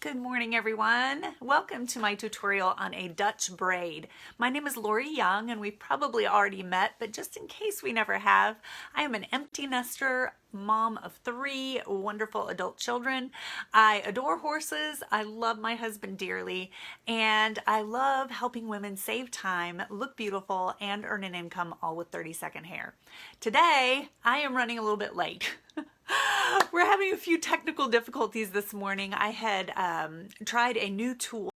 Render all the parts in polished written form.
Good morning, everyone. Welcome to my tutorial on a Dutch braid. My name is Lori Young, and we've probably already met, but just in case we never have, I am an empty nester, mom of 3 wonderful adult children. I adore horses, I love my husband dearly, and I love helping women save time, look beautiful, and earn an income, all with 30-second hair. Today, I am running a little bit late. We're having a few technical difficulties this morning. I had tried a new tool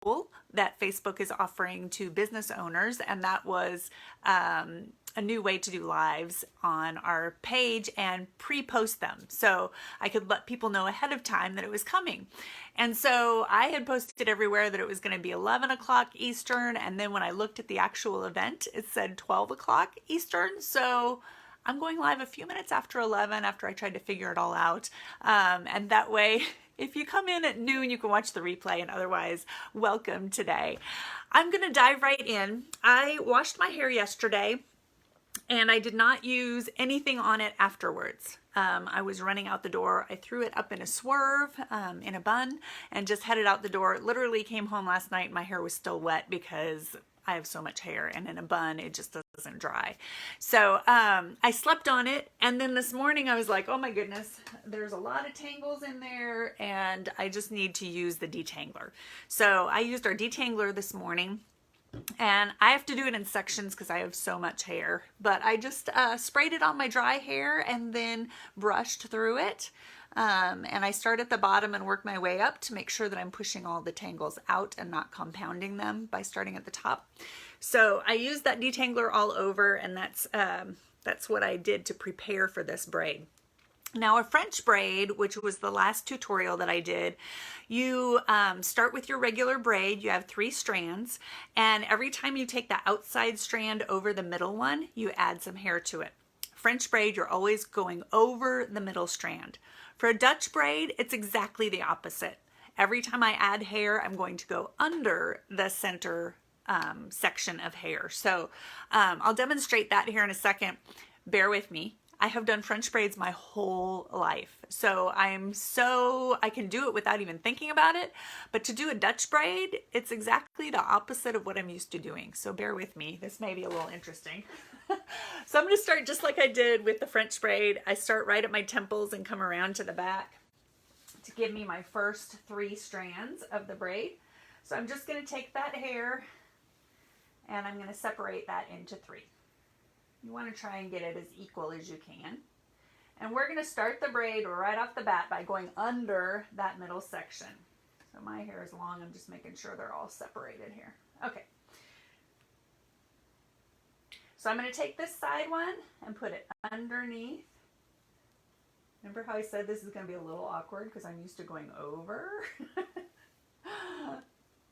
that Facebook is offering to business owners, and that was a new way to do lives on our page and pre-post them. So I could let people know ahead of time that it was coming. And so I had posted everywhere that it was going to be 11 o'clock Eastern, and then when I looked at the actual event, it said 12 o'clock Eastern. So I'm going live a few minutes after 11 after I tried to figure it all out. And that way, if you come in at noon, you can watch the replay, and otherwise, welcome today. I'm going to dive right in. I washed my hair yesterday, and I did not use anything on it afterwards. I was running out the door. I threw it up in a swerve, in a bun, and just headed out the door. Literally came home last night. My hair was still wet because I have so much hair, and in a bun it just doesn't dry. So I slept on it, and then this morning I was like, oh my goodness, there's a lot of tangles in there, and I just need to use the detangler. So I used our detangler this morning, and I have to do it in sections because I have so much hair, but I just sprayed it on my dry hair and then brushed through it. And I start at the bottom and work my way up to make sure that I'm pushing all the tangles out and not compounding them by starting at the top. So I use that detangler all over, and that's what I did to prepare for this braid. Now, a French braid, which was the last tutorial that I did, you start with your regular braid. You have 3 strands, and every time you take the outside strand over the middle one, you add some hair to it. French braid, you're always going over the middle strand. For a Dutch braid, it's exactly the opposite. Every time I add hair, I'm going to go under the center section of hair. So I'll demonstrate that here in a second. Bear with me. I have done French braids my whole life. So I can do it without even thinking about it. But to do a Dutch braid, it's exactly the opposite of what I'm used to doing. So bear with me. This may be a little interesting. So I'm going to start just like I did with the French braid. I start right at my temples and come around to the back to give me my first 3 strands of the braid. So I'm just going to take that hair and I'm going to separate that into 3. You want to try and get it as equal as you can. And we're going to start the braid right off the bat by going under that middle section. So my hair is long. I'm just making sure they're all separated here. Okay. So I'm going to take this side one and put it underneath. Remember how I said this is going to be a little awkward because I'm used to going over?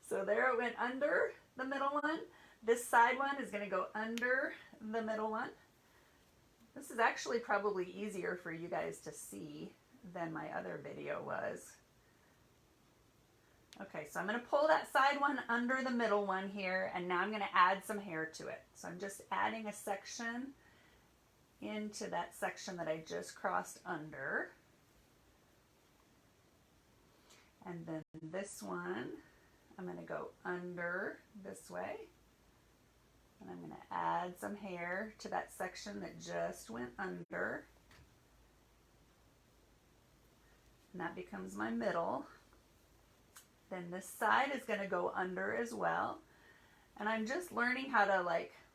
So there it went under the middle one. This side one is going to go under the middle one. This is actually probably easier for you guys to see than my other video was. Okay, so I'm going to pull that side one under the middle one here, and now I'm going to add some hair to it. So I'm just adding a section into that section that I just crossed under. And then this one, I'm going to go under this way. And I'm going to add some hair to that section that just went under. And that becomes my middle. Then this side is going to go under as well. And I'm just learning how to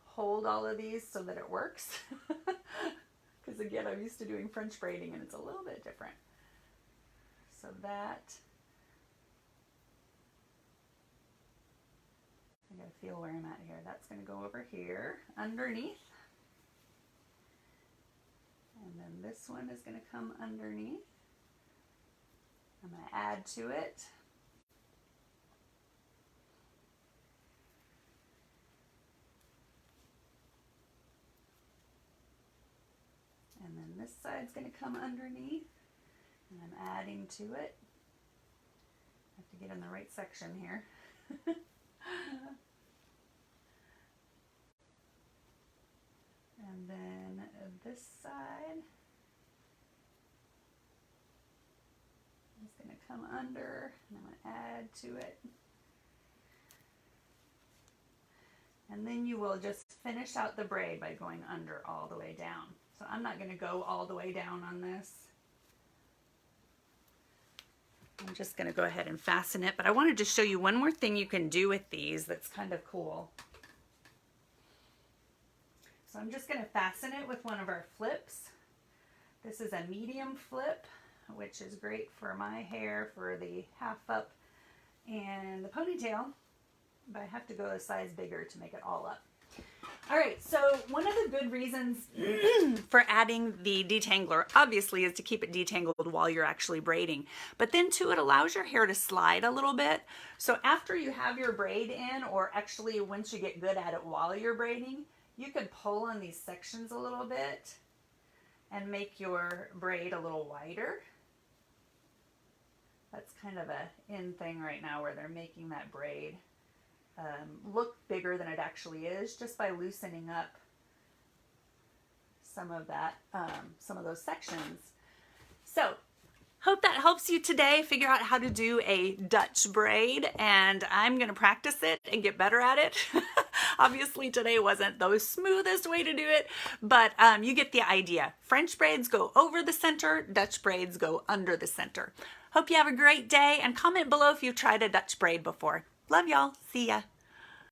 hold all of these so that it works. Because again, I'm used to doing French braiding and it's a little bit different. So that, I gotta feel where I'm at here. That's going to go over here underneath. And then this one is going to come underneath. I'm going to add to it. And then this side's going to come underneath, and I'm adding to it. I have to get in the right section here. And then this side is going to come under, and I'm going to add to it. And then you will just finish out the braid by going under all the way down. So I'm not going to go all the way down on this. I'm just going to go ahead and fasten it, but I wanted to show you one more thing you can do with these that's kind of cool. So I'm just going to fasten it with one of our flips. This is a medium flip, which is great for my hair for the half up and the ponytail, but I have to go a size bigger to make it all up. All right, so one of the good reasons for adding the detangler obviously is to keep it detangled while you're actually braiding, but then too it allows your hair to slide a little bit. So after you have your braid in, or actually once you get good at it while you're braiding, you can pull on these sections a little bit and make your braid a little wider. That's kind of a in thing right now where they're making that braid look bigger than it actually is just by loosening up some of that, some of those sections. So hope that helps you today figure out how to do a Dutch braid, and I'm going to practice it and get better at it. Obviously today wasn't the smoothest way to do it, but you get the idea. French braids go over the center, Dutch braids go under the center. Hope you have a great day, and comment below if you've tried a Dutch braid before. Love y'all. See ya.